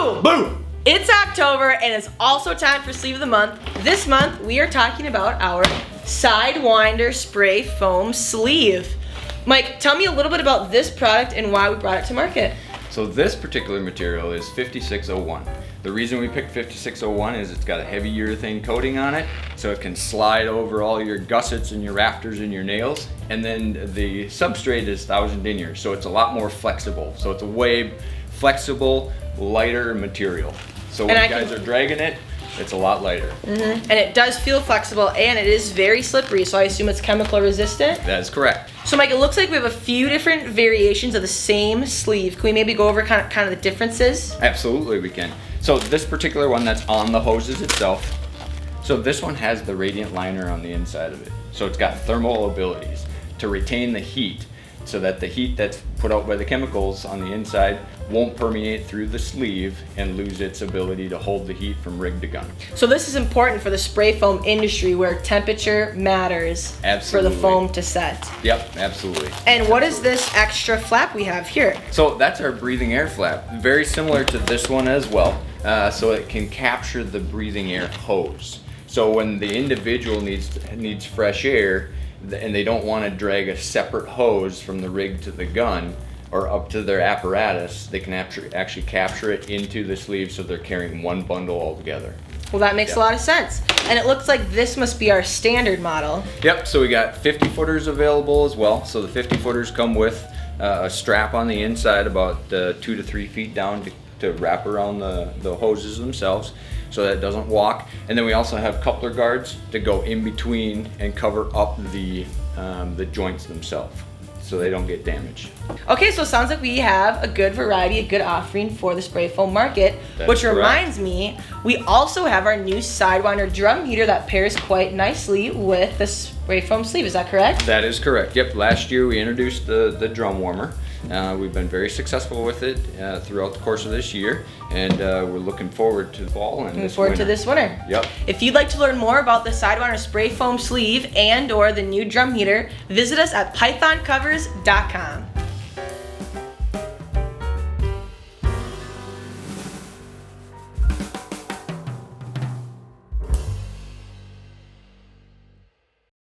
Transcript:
Boo! Boo! It's October and it's also time for Sleeve of the Month. This month we are talking about our Sidewinder Spray Foam Sleeve. Mike, tell me a little bit about this product and why we brought it to market. So this particular material is 5601. The reason we picked 5601 is it's got a heavy urethane coating on it, so it can slide over all your gussets and your rafters and your nails. And then the substrate is 1000 denier, so it's a lot more flexible. So it's a way flexible, lighter material. So when you guys are dragging it, it's a lot lighter. And it does feel flexible and it is very slippery, so I assume it's chemical resistant. That is correct. So Mike, it looks like we have a few different variations of the same sleeve. Can we maybe go over kind of the differences? Absolutely, we can. So this particular one that's on the hoses itself, so this one has the radiant liner on the inside of it. So it's got thermal abilities to retain the heat, so that the heat that's put out by the chemicals on the inside won't permeate through the sleeve and lose its ability to hold the heat from rig to gun. So this is important for the spray foam industry where temperature matters for the foam to set. Yep, absolutely. And what is this extra flap we have here? So that's our breathing air flap. Very similar to this one as well. So it can capture the breathing air hose. So when the individual needs fresh air, and they don't want to drag a separate hose from the rig to the gun or up to their apparatus, they can actually capture it into the sleeve, so they're carrying one bundle all together. Well, that makes a lot of sense. And it looks like this must be our standard model. Yep, so we got 50 footers available as well. So the 50 footers come with a strap on the inside about 2 to 3 feet down to wrap around the hoses themselves, so that it doesn't walk. And then we also have coupler guards to go in between and cover up the joints themselves, so they don't get damaged. Okay, so it sounds like we have a good variety, a good offering for the spray foam market, which reminds me, we also have our new Sidewinder drum heater that pairs quite nicely with the spray foam sleeve. Is that correct? That is correct. Yep, last year we introduced the drum warmer. We've been very successful with it throughout the course of this year, and we're looking forward to the fall and this winter. Yep. If you'd like to learn more about the Sidewinder Spray Foam Sleeve and or the new drum heater, visit us at pythoncovers.com.